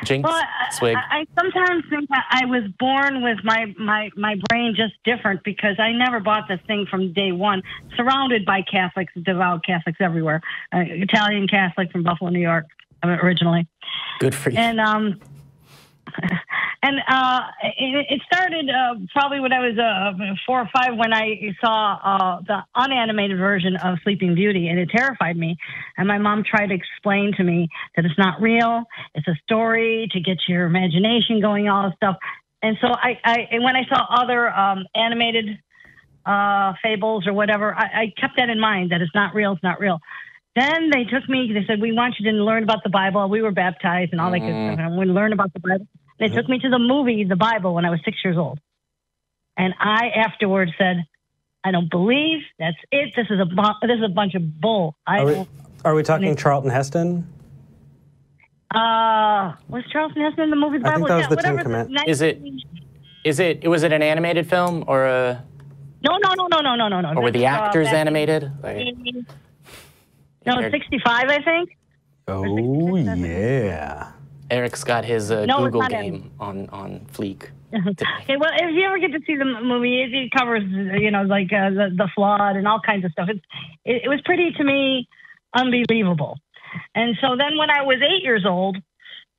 Jinx, Well, swig. I sometimes think that I was born with my brain just different because I never bought this thing from day one, surrounded by Catholics, devout Catholics everywhere. Italian Catholic from Buffalo, New York, originally. Good for you. And it started probably when I was 4 or 5 when I saw the unanimated version of Sleeping Beauty, and it terrified me. And my mom tried to explain to me that it's not real, it's a story to get your imagination going, all this stuff. And so and when I saw other animated fables or whatever, I kept that in mind, that it's not real, it's not real. Then they took me, they said, we want you to learn about the Bible. We were baptized and all that good stuff. And we learned about the Bible. They took me to the movie, The Bible, when I was 6 years old. And I afterwards said, I don't believe that's it. This is a bunch of bull. Are we talking Charlton Heston? Was Charlton Heston in the movie The Bible? I think that was the Ten Commandments. Was it an animated film or a... No. Or were the actors animated? No, 65, I think. Oh, yeah. Eric's got his Google game on fleek. Okay, well, if you ever get to see the movie, it covers, like the flood and all kinds of stuff. It was pretty, to me, unbelievable. And so then when I was 8 years old,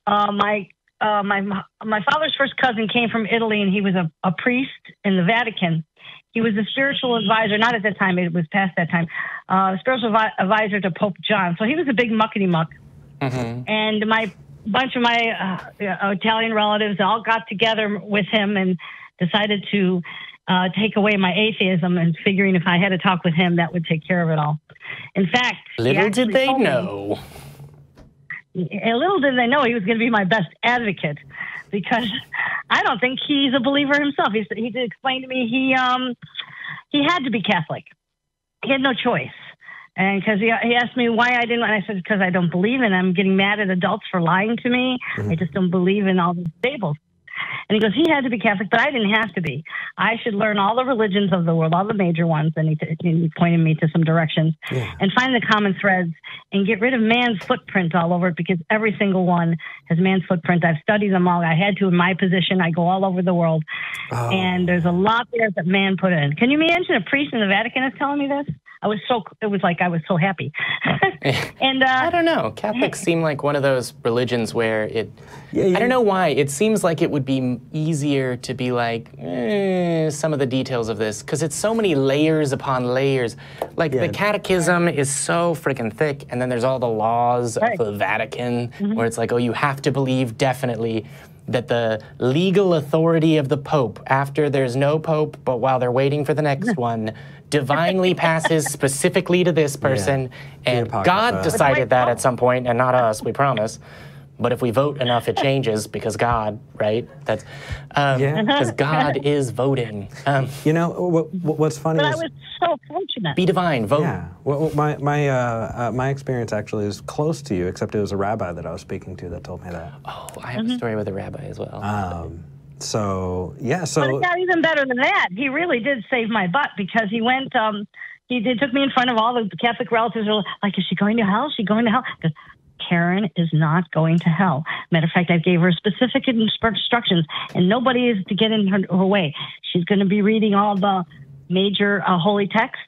my father's first cousin came from Italy, and he was a priest in the Vatican. He was a spiritual advisor, not at that time, it was past that time, spiritual advisor to Pope John. So he was a big muckety-muck. And a bunch of my Italian relatives all got together with him and decided to take away my atheism, and figuring if I had to talk with him, that would take care of it all. In fact, little did they know. Little did they know he was going to be my best advocate, because I don't think he's a believer himself. He did explain to me he had to be Catholic. He had no choice. And because he asked me why I didn't, and I said, because I don't believe in them. I'm getting mad at adults for lying to me. I just don't believe in all these fables. And he goes, he had to be Catholic, but I didn't have to be. I should learn all the religions of the world, all the major ones, and he pointed me to some directions, and find the common threads and get rid of man's footprint all over it, because every single one has man's footprint. I've studied them all. I had to in my position. I go all over the world, and there's a lot there that man put in. Can you imagine a priest in the Vatican is telling me this? It was like I was so happy. And I don't know. Catholics seem like one of those religions where I don't know why. It seems like it would be easier to be like, some of the details of this, because it's so many layers upon layers. Like the catechism is so freaking thick, and then there's all the laws of the Vatican, where it's like, oh, you have to believe definitely that the legal authority of the Pope, after there's no Pope, but while they're waiting for the next one, divinely passes specifically to this person, and God decided that at some point, and not us, we promise. But if we vote enough, it changes, because God, right? That's because God is voting. You know what's funny? But is, I was so fortunate. Be divine, vote. Yeah. Well, my experience actually is close to you, except it was a rabbi that I was speaking to that told me that. Oh, I have a story with a rabbi as well. So yeah, But it got even better than that. He really did save my butt, because he went. He took me in front of all the Catholic relatives. Like, is she going to hell? Is she going to hell? Because Karen is not going to hell. Matter of fact, I gave her specific instructions, and nobody is to get in her way. She's going to be reading all the major holy texts,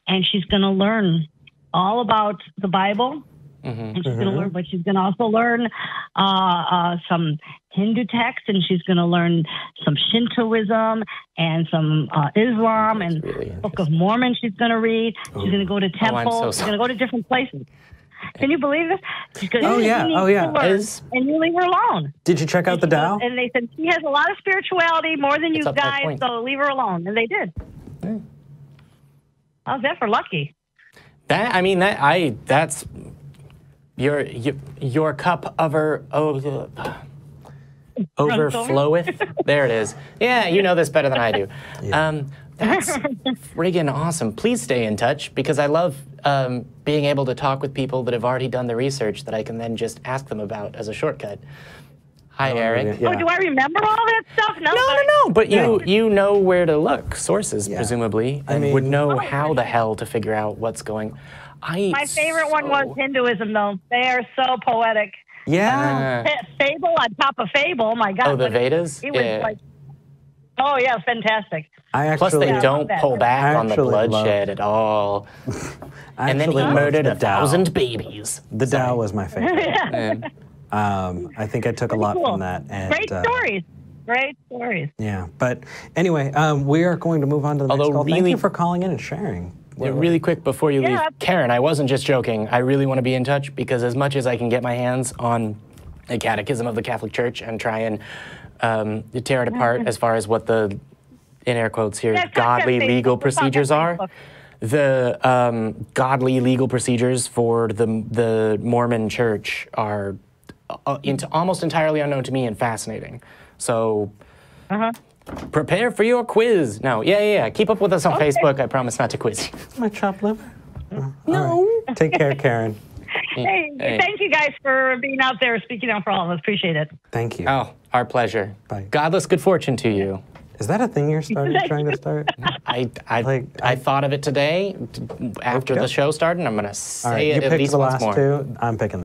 and she's going to learn all about the Bible. And she's going to learn, but she's going to also learn some Hindu texts, and she's going to learn some Shintoism and some Islam, and Book of Mormon she's going to read. She's going to go to temples. She's going to go to different places. Can you believe this? She's going and you leave her alone. Did you check out the Tao? And they said, she has a lot of spirituality, more than you guys, so leave her alone. And they did. How's that for lucky? That's your cup overfloweth. There it is. Yeah, you know this better than I do. That's friggin' awesome. Please stay in touch, because I love being able to talk with people that have already done the research that I can then just ask them about as a shortcut. Hi, Eric. Oh, do I remember all that stuff? No. But you know where to look, sources, presumably, and would know how the hell to figure out what's going. My favorite one was Hinduism, though. They are so poetic. Yeah. Fable on top of Fable. My God. Oh, the Vedas? It was like, oh, yeah, fantastic. Plus, they don't pull back on the love, bloodshed at all. And then he murdered 1,000 babies. The Tao was my favorite. Yeah. I think I took a lot from that. And, Great stories. Great stories. Yeah, but anyway, we are going to move on to the next call. Thank you for calling in and sharing. Really quick before you leave, Karen, I wasn't just joking. I really want to be in touch because as much as I can get my hands on a catechism of the Catholic Church and try and tear it apart as far as what the, in air quotes here, godly legal procedures are, the godly legal procedures for the Mormon Church are almost entirely unknown to me and fascinating. So prepare for your quiz. No, yeah. Keep up with us on Facebook. I promise not to quiz you. My chopped liver. No. Right. Take care, Karen. Hey, thank you guys for being out there speaking out for all of us. Appreciate it. Thank you. Oh, our pleasure. Bye. Godless good fortune to you. Is that a thing you're trying to start? I thought of it today after the show started, and I'm going to say it at least once more. You picked the last two. I'm picking